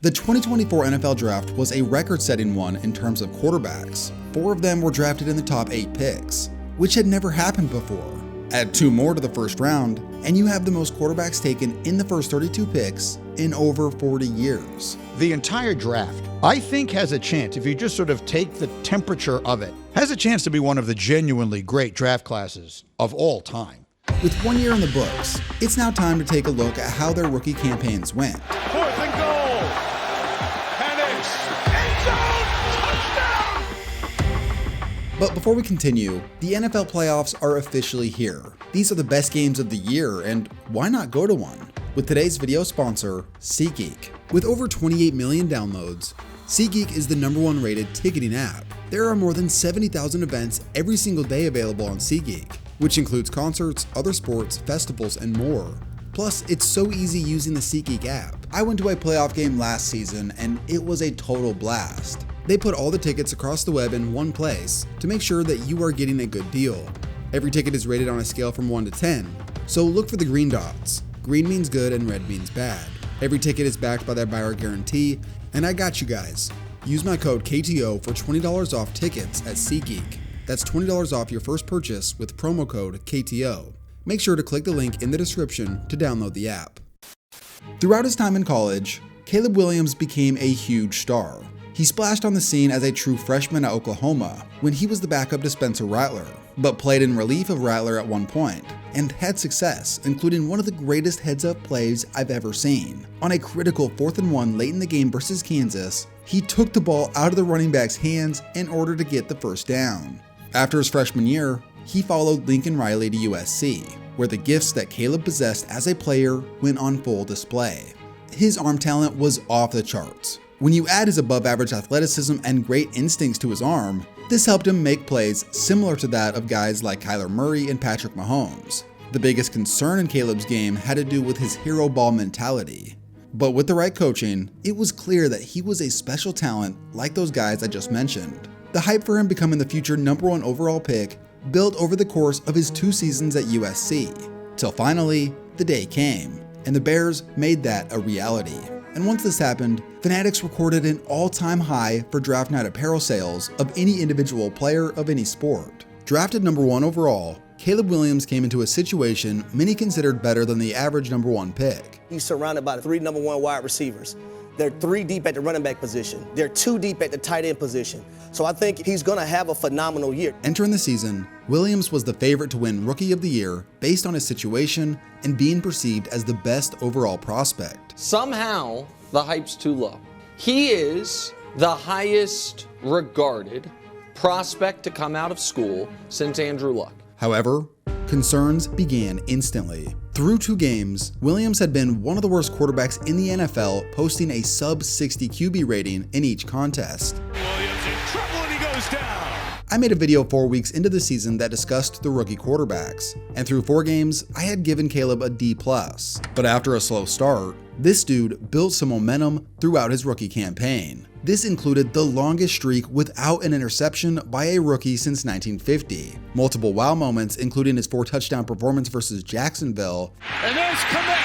The 2024 NFL Draft was a record-setting one in terms of quarterbacks. 4 of them were drafted in the top 8 picks, which had never happened before. Add 2 more to the first round, and you have the most quarterbacks taken in the first 32 picks in over 40 years. The entire draft, I think, has a chance, if you just sort of take the temperature of it, has a chance to be one of the genuinely great draft classes of all time. With 1 year in the books, it's now time to take a look at how their rookie campaigns went. 4th and goal. Penix, end zone, touchdown! But before we continue, the NFL playoffs are officially here. These are the best games of the year, and why not go to one? With today's video sponsor, SeatGeek. With over 28 million downloads, SeatGeek is the #1 rated ticketing app. There are more than 70,000 events every single day available on SeatGeek, which includes concerts, other sports, festivals, and more. Plus, it's so easy using the SeatGeek app. I went to a playoff game last season, and it was a total blast. They put all the tickets across the web in one place to make sure that you are getting a good deal. Every ticket is rated on a scale from 1 to 10, so look for the green dots. Green means good and red means bad. Every ticket is backed by their buyer guarantee, and I got you guys. Use my code KTO for $20 off tickets at SeatGeek. That's $20 off your first purchase with promo code KTO. Make sure to click the link in the description to download the app. Throughout his time in college, Caleb Williams became a huge star. He splashed on the scene as a true freshman at Oklahoma when he was the backup to Spencer Rattler, but played in relief of Rattler at one point, and had success, including one of the greatest heads-up plays I've ever seen. On a critical 4th and 1 late in the game versus Kansas, he took the ball out of the running back's hands in order to get the first down. After his freshman year, he followed Lincoln Riley to USC, where the gifts that Caleb possessed as a player went on full display. His arm talent was off the charts. When you add his above-average athleticism and great instincts to his arm, this helped him make plays similar to that of guys like Kyler Murray and Patrick Mahomes. The biggest concern in Caleb's game had to do with his hero ball mentality. But with the right coaching, it was clear that he was a special talent like those guys I just mentioned. The hype for him becoming the future #1 overall pick built over the course of his 2 seasons at USC, till finally, the day came, and the Bears made that a reality. And once this happened, Fanatics recorded an all-time high for draft night apparel sales of any individual player of any sport. Drafted #1 overall, Caleb Williams came into a situation many considered better than the average #1 pick. He's surrounded by 3 #1 wide receivers. They're 3 deep at the running back position. They're 2 deep at the tight end position. So I think he's going to have a phenomenal year. Entering the season, Williams was the favorite to win Rookie of the Year based on his situation and being perceived as the best overall prospect. Somehow, the hype's too low. He is the highest regarded prospect to come out of school since Andrew Luck. However, concerns began instantly. Through 2 games, Williams had been one of the worst quarterbacks in the NFL, posting a sub-60 QB rating in each contest. Williams in trouble and he goes down. I made a video 4 weeks into the season that discussed the rookie quarterbacks, and through 4 games, I had given Caleb a D+. But after a slow start, this dude built some momentum throughout his rookie campaign. This included the longest streak without an interception by a rookie since 1950. Multiple wow moments, including his 4-touchdown performance versus Jacksonville. And there's Komet.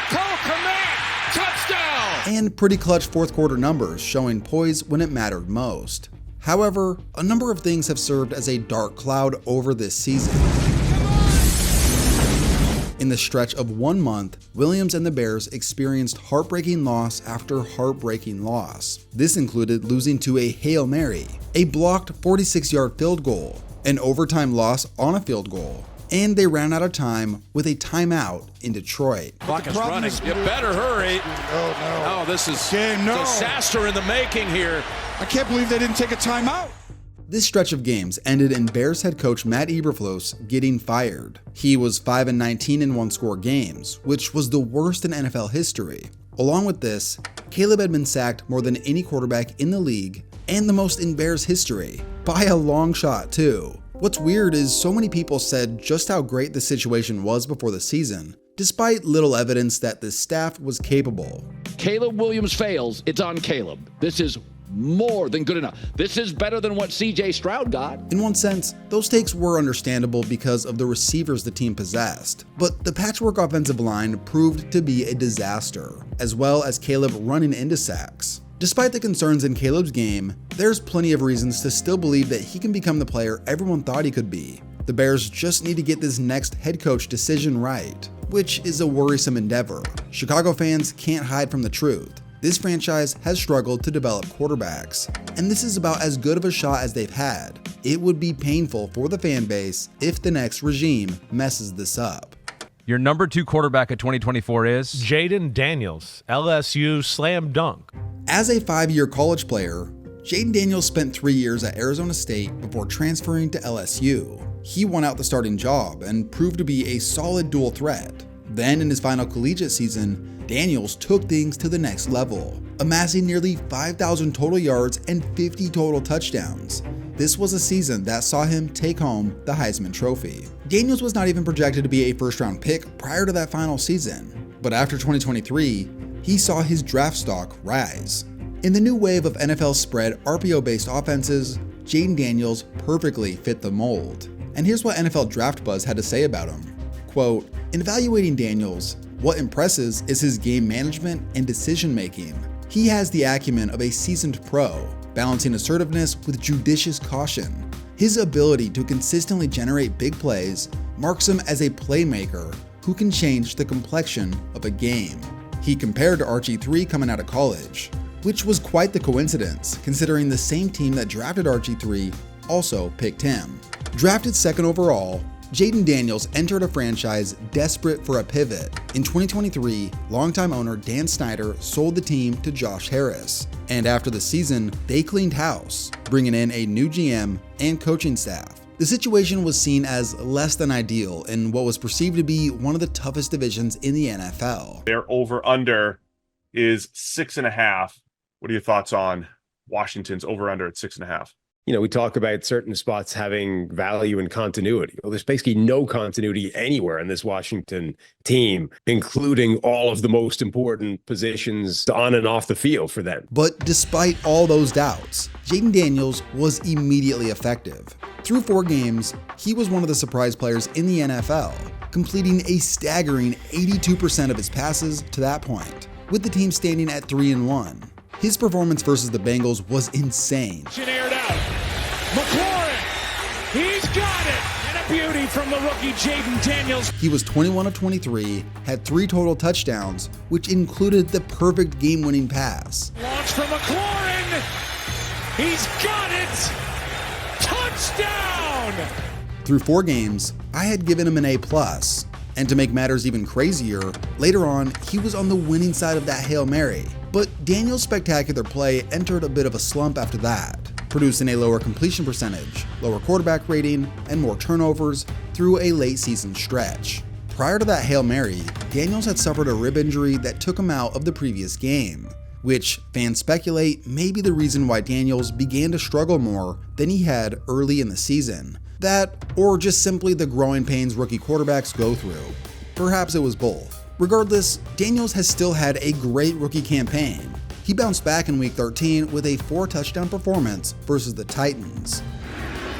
Cole Komet. Touchdown. And pretty clutch 4th quarter numbers showing poise when it mattered most. However, a number of things have served as a dark cloud over this season. In the stretch of 1 month, Williams and the Bears experienced heartbreaking loss after heartbreaking loss. This included losing to a Hail Mary, a blocked 46-yard field goal, an overtime loss on a field goal, and they ran out of time with a timeout in Detroit. Clock is running. You better hurry. Oh, this is disaster in the making here. I can't believe they didn't take a timeout. This stretch of games ended in Bears head coach Matt Eberflus getting fired. He was 5-19 in 1-score games, which was the worst in NFL history. Along with this, Caleb had been sacked more than any quarterback in the league, and the most in Bears history, by a long shot too. What's weird is so many people said just how great the situation was before the season, despite little evidence that the staff was capable. Caleb Williams fails, it's on Caleb. This is more than good enough. This is better than what C.J. Stroud got. In one sense, those takes were understandable because of the receivers the team possessed, but the patchwork offensive line proved to be a disaster, as well as Caleb running into sacks. Despite the concerns in Caleb's game, there's plenty of reasons to still believe that he can become the player everyone thought he could be. The Bears just need to get this next head coach decision right, which is a worrisome endeavor. Chicago fans can't hide from the truth. This franchise has struggled to develop quarterbacks, and this is about as good of a shot as they've had. It would be painful for the fan base if the next regime messes this up. Your number 2 quarterback of 2024 is? Jayden Daniels, LSU slam dunk. As a 5-year college player, Jayden Daniels spent 3 years at Arizona State before transferring to LSU. He won out the starting job and proved to be a solid dual threat. Then in his final collegiate season, Daniels took things to the next level, amassing nearly 5,000 total yards and 50 total touchdowns. This was a season that saw him take home the Heisman Trophy. Daniels was not even projected to be a first-round pick prior to that final season, but after 2023, he saw his draft stock rise. In the new wave of NFL spread RPO-based offenses, Jayden Daniels perfectly fit the mold. And here's what NFL Draft Buzz had to say about him. Quote, "In evaluating Daniels, what impresses is his game management and decision making. He has the acumen of a seasoned pro, balancing assertiveness with judicious caution. His ability to consistently generate big plays marks him as a playmaker who can change the complexion of a game." He compared to RG3 coming out of college, which was quite the coincidence considering the same team that drafted RG3 also picked him. Drafted second overall, Jayden Daniels entered a franchise desperate for a pivot. In 2023, longtime owner Dan Snyder sold the team to Josh Harris, and after the season, they cleaned house, bringing in a new GM and coaching staff. The situation was seen as less than ideal in what was perceived to be one of the toughest divisions in the NFL. Their over-under is 6.5. What are your thoughts on Washington's over-under at 6.5? You know, we talk about certain spots having value and continuity. Well, there's basically no continuity anywhere in this Washington team, including all of the most important positions on and off the field for them. But despite all those doubts, Jayden Daniels was immediately effective. Through 4 games, he was one of the surprise players in the NFL, completing a staggering 82% of his passes to that point, with the team standing at 3-1. His performance versus the Bengals was insane. Aired out. McLaurin, he's got it, and a beauty from the rookie Jayden Daniels. He was 21 of 23, had 3 total touchdowns, which included the perfect game-winning pass. Launch from McLaurin, he's got it, touchdown! Through 4 games, I had given him an A+. And to make matters even crazier, later on, he was on the winning side of that Hail Mary. But Daniels' spectacular play entered a bit of a slump after that, producing a lower completion percentage, lower quarterback rating, and more turnovers through a late season stretch. Prior to that Hail Mary, Daniels had suffered a rib injury that took him out of the previous game, which fans speculate may be the reason why Daniels began to struggle more than he had early in the season. That, or just simply the growing pains rookie quarterbacks go through. Perhaps it was both. Regardless, Daniels has still had a great rookie campaign. He bounced back in Week 13 with a 4-touchdown performance versus the Titans.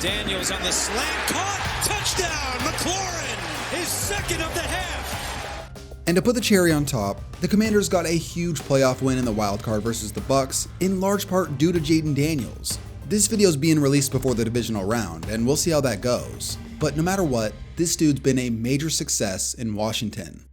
Daniels on the slant, caught, touchdown, McLaurin, his second of the half. And to put the cherry on top, the Commanders got a huge playoff win in the wild card versus the Bucs, in large part due to Jayden Daniels. This video is being released before the divisional round, and we'll see how that goes. But no matter what, this dude's been a major success in Washington.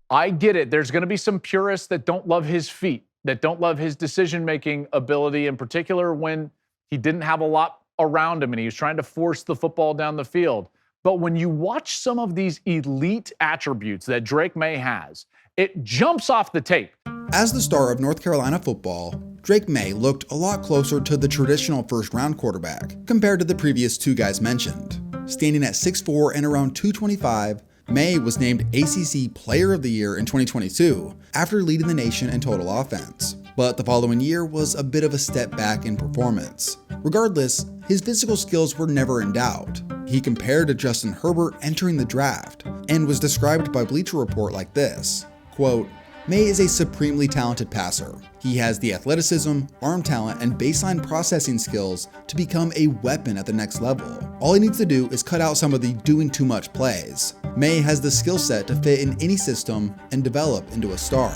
I get it. There's going to be some purists that don't love his feet, that don't love his decision-making ability, in particular when he didn't have a lot around him and he was trying to force the football down the field. But when you watch some of these elite attributes that Drake Maye has, it jumps off the tape. As the star of North Carolina football, Drake Maye looked a lot closer to the traditional first-round quarterback compared to the previous 2 guys mentioned. Standing at 6'4" and around 225, Maye was named ACC Player of the Year in 2022 after leading the nation in total offense, but the following year was a bit of a step back in performance. Regardless, his physical skills were never in doubt. He compared to Justin Herbert entering the draft and was described by Bleacher Report like this, quote, Maye is a supremely talented passer. He has the athleticism, arm talent, and baseline processing skills to become a weapon at the next level. All he needs to do is cut out some of the doing too much plays. Maye has the skill set to fit in any system and develop into a star.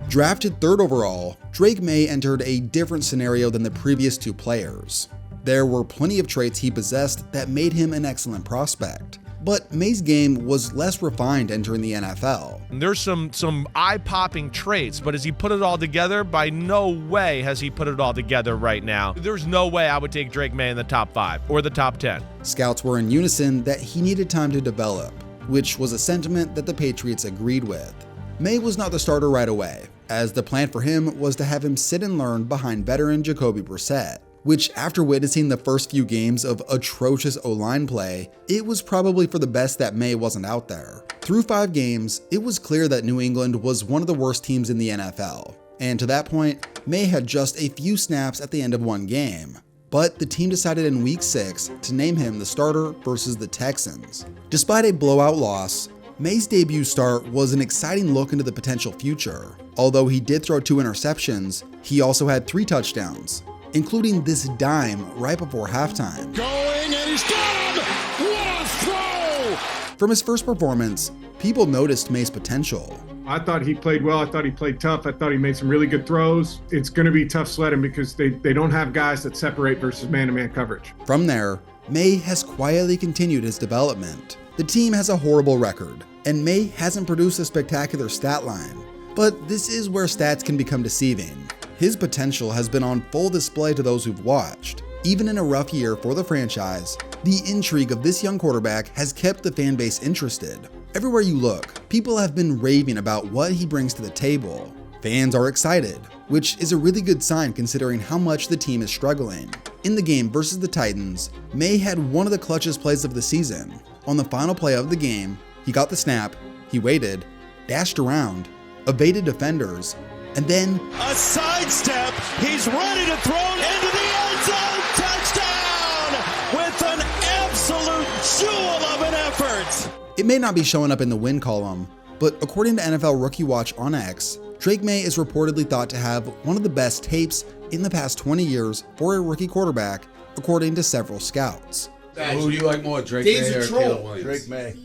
Drafted 3rd overall, Drake Maye entered a different scenario than the previous 2 players. There were plenty of traits he possessed that made him an excellent prospect. But Maye's game was less refined entering the NFL. There's some eye-popping traits, but has he put it all together? By no way has he put it all together right now. There's no way I would take Drake Maye in the top 5 or the top 10. Scouts were in unison that he needed time to develop, which was a sentiment that the Patriots agreed with. Maye was not the starter right away, as the plan for him was to have him sit and learn behind veteran Jacoby Brissett, which, after witnessing the first few games of atrocious O-line play, it was probably for the best that Maye wasn't out there. Through 5 games, it was clear that New England was one of the worst teams in the NFL, and to that point, Maye had just a few snaps at the end of one game. But the team decided in Week 6 to name him the starter versus the Texans. Despite a blowout loss, Maye's debut start was an exciting look into the potential future. Although he did throw 2 interceptions, he also had 3 touchdowns, including this dime right before halftime. Going, and he's got him! What a throw! From his first performance, people noticed Maye's potential. I thought he played well. I thought he played tough. I thought he made some really good throws. It's going to be tough sledding because they don't have guys that separate versus man-to-man coverage. From there, Maye has quietly continued his development. The team has a horrible record, and Maye hasn't produced a spectacular stat line. But this is where stats can become deceiving. His potential has been on full display to those who've watched. Even in a rough year for the franchise, the intrigue of this young quarterback has kept the fan base interested. Everywhere you look, people have been raving about what he brings to the table. Fans are excited, which is a really good sign considering how much the team is struggling. In the game versus the Titans, Maye had one of the clutchest plays of the season. On the final play of the game, he got the snap, he waited, dashed around, evaded defenders, and then a sidestep. He's ready to throw it into the end zone. Touchdown with an absolute jewel of an effort. It may not be showing up in the win column, but according to NFL Rookie Watch on X, Drake Maye is reportedly thought to have one of the best tapes in the past 20 years for a rookie quarterback, according to several scouts. Who do you like more, Drake Maye or Caleb Williams? Drake Maye.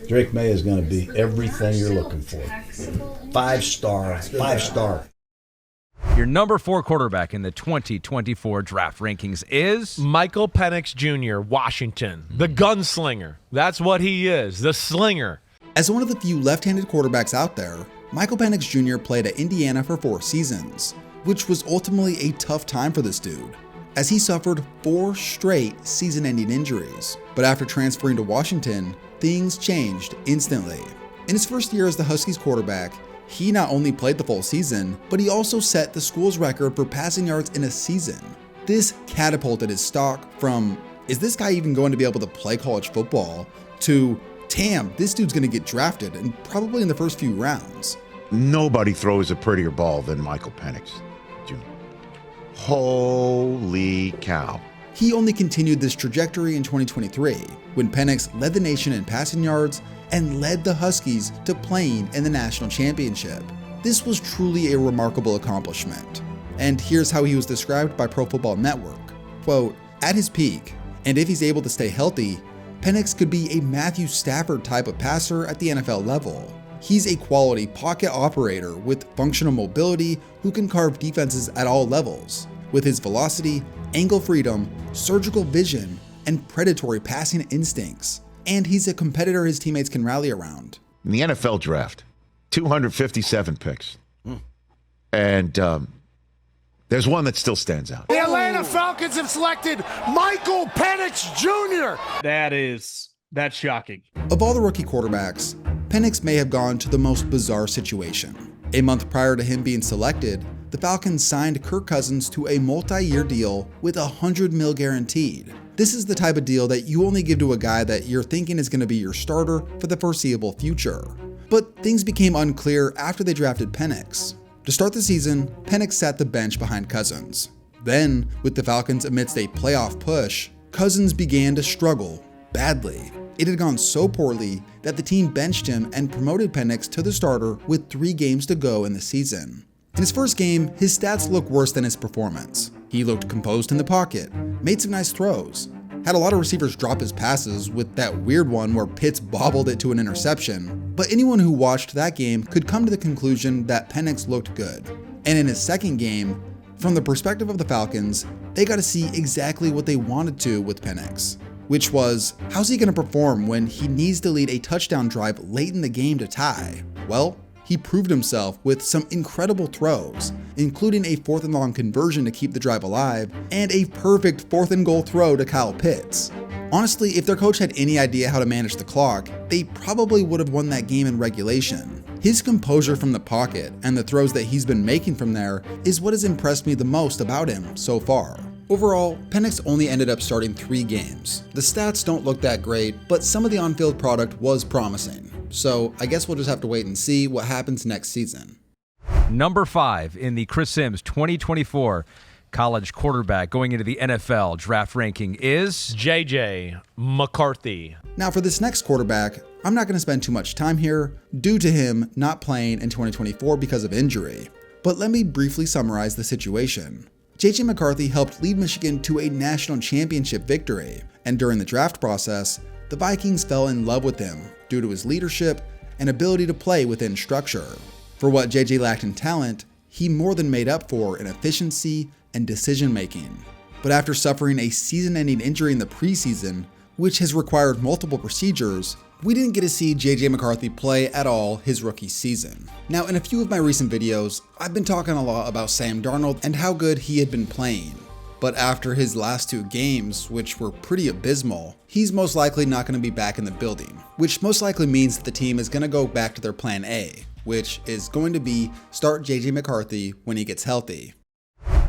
Drake Maye is going to be everything you're looking for. 5-star. Your number 4 quarterback in the 2024 draft rankings is Michael Penix Jr., Washington. The gunslinger. That's what he is, the slinger. As one of the few left-handed quarterbacks out there, Michael Penix Jr. played at Indiana for 4 seasons, which was ultimately a tough time for this dude, as he suffered 4 straight season-ending injuries. But after transferring to Washington, things changed instantly. In his first year as the Huskies quarterback, he not only played the full season, but he also set the school's record for passing yards in a season. This catapulted his stock from, is this guy even going to be able to play college football, to, damn, this dude's going to get drafted, and probably in the first few rounds. Nobody throws a prettier ball than Michael Penix Jr. Holy cow. He only continued this trajectory in 2023, when Penix led the nation in passing yards and led the Huskies to playing in the national championship. This was truly a remarkable accomplishment. And here's how he was described by Pro Football Network. Quote, at his peak, and if he's able to stay healthy, Penix could be a Matthew Stafford type of passer at the NFL level. He's a quality pocket operator with functional mobility who can carve defenses at all levels. With his velocity, angle freedom, surgical vision, and predatory passing instincts. And he's a competitor his teammates can rally around. In the NFL draft, 257 picks. And there's one that still stands out. The Atlanta Falcons have selected Michael Penix Jr. That's shocking. Of all the rookie quarterbacks, Penix may have gone to the most bizarre situation. A month prior to him being selected, the Falcons signed Kirk Cousins to a multi-year deal with $100 million guaranteed. This is the type of deal that you only give to a guy that you're thinking is going to be your starter for the foreseeable future. But things became unclear after they drafted Penix. To start the season, Penix sat the bench behind Cousins. Then, with the Falcons amidst a playoff push, Cousins began to struggle badly. It had gone so poorly that the team benched him and promoted Penix to the starter with 3 games to go in the season. In his first game, his stats looked worse than his performance. He looked composed in the pocket, made some nice throws, had a lot of receivers drop his passes with that weird one where Pitts bobbled it to an interception, but anyone who watched that game could come to the conclusion that Penix looked good. And in his second game, from the perspective of the Falcons, they got to see exactly what they wanted to with Penix, which was, how's he going to perform when he needs to lead a touchdown drive late in the game to tie? Well, he proved himself with some incredible throws, including a 4th and long conversion to keep the drive alive, and a perfect 4th and goal throw to Kyle Pitts. Honestly, if their coach had any idea how to manage the clock, they probably would have won that game in regulation. His composure from the pocket and the throws that he's been making from there is what has impressed me the most about him so far. Overall, Penix only ended up starting 3 games. The stats don't look that great, but some of the on-field product was promising. So I guess we'll just have to wait and see what happens next season. Number 5 in the Chris Sims 2024 college quarterback going into the NFL draft ranking is JJ McCarthy. Now for this next quarterback, I'm not going to spend too much time here due to him not playing in 2024 because of injury. But let me briefly summarize the situation. JJ McCarthy helped lead Michigan to a national championship victory, and during the draft process, the Vikings fell in love with him due to his leadership and ability to play within structure. For what JJ lacked in talent, he more than made up for in efficiency and decision making. But after suffering a season-ending injury in the preseason, which has required multiple procedures, we didn't get to see JJ McCarthy play at all his rookie season. Now, in a few of my recent videos, I've been talking a lot about Sam Darnold and how good he had been playing. But after his last 2 games, which were pretty abysmal, he's most likely not going to be back in the building, which most likely means that the team is going to go back to their plan A, which is going to be start JJ McCarthy when he gets healthy.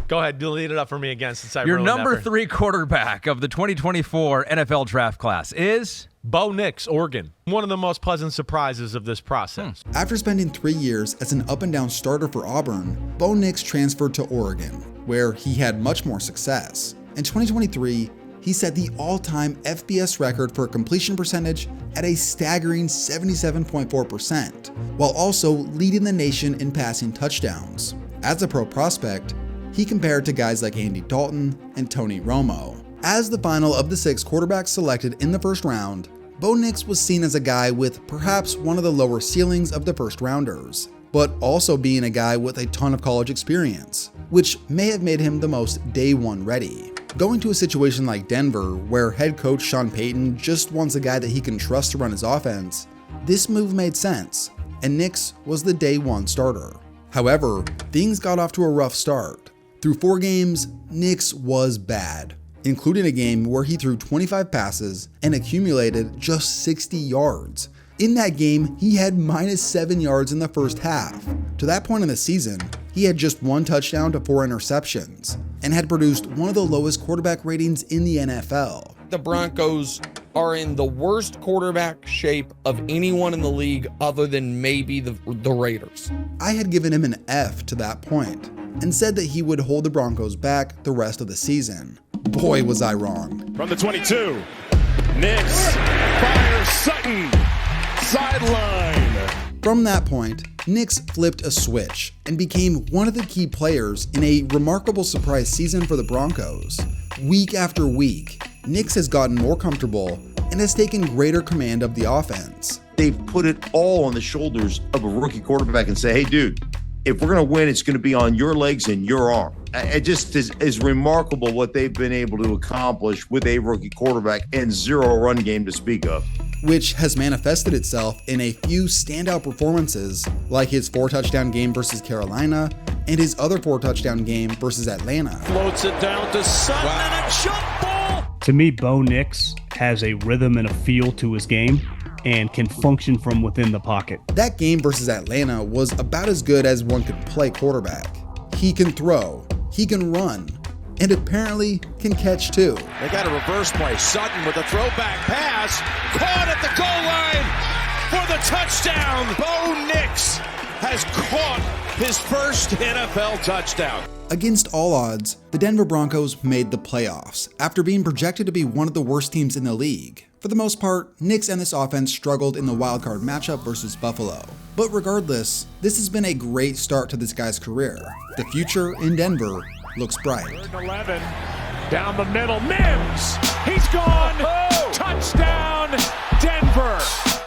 Go ahead, delete it up for me again since I Your ruined number that 3 quarterback of the 2024 NFL draft class is Bo Nix, Oregon. One of the most pleasant surprises of this process. After spending 3 years as an up-and-down starter for Auburn, Bo Nix transferred to Oregon, where he had much more success. In 2023, he set the all-time FBS record for completion percentage at a staggering 77.4%, while also leading the nation in passing touchdowns. As a pro prospect, he compared to guys like Andy Dalton and Tony Romo. As the final of the 6 quarterbacks selected in the first round, Bo Nix was seen as a guy with perhaps one of the lower ceilings of the first rounders, but also being a guy with a ton of college experience, which may have made him the most day one ready. Going to a situation like Denver, where head coach Sean Payton just wants a guy that he can trust to run his offense, this move made sense, and Nix was the day one starter. However, things got off to a rough start. Through 4 games, Nix was bad, including a game where he threw 25 passes and accumulated just 60 yards. In that game, he had -7 yards in the first half. To that point in the season, he had just 1 touchdown to 4 interceptions, and had produced one of the lowest quarterback ratings in the NFL. The Broncos are in the worst quarterback shape of anyone in the league other than maybe the Raiders. I had given him an F to that point, and said that he would hold the Broncos back the rest of the season. Boy, was I wrong. From the 22, Nix fires Sutton, sideline. From that point, Nix flipped a switch and became one of the key players in a remarkable surprise season for the Broncos. Week after week, Nix has gotten more comfortable and has taken greater command of the offense. They've put it all on the shoulders of a rookie quarterback and say, hey, dude, if we're going to win, it's going to be on your legs and your arm. It just is remarkable what they've been able to accomplish with a rookie quarterback and 0 run game to speak of. Which has manifested itself in a few standout performances, like his 4-touchdown game versus Carolina and his other 4-touchdown game versus Atlanta. Floats it down to Sutton and a jump ball. To me, Bo Nix has a rhythm and a feel to his game and can function from within the pocket. That game versus Atlanta was about as good as one could play quarterback. He can throw, he can run, and apparently can catch too. They got a reverse play. Sutton with a throwback pass, caught at the goal line for the touchdown. Bo Nix has caught his first NFL touchdown. Against all odds, the Denver Broncos made the playoffs after being projected to be one of the worst teams in the league. For the most part, Knicks and this offense struggled in the wildcard matchup versus Buffalo. But regardless, this has been a great start to this guy's career. The future in Denver looks bright. 11, down the middle, Mims, he's gone, touchdown, Denver.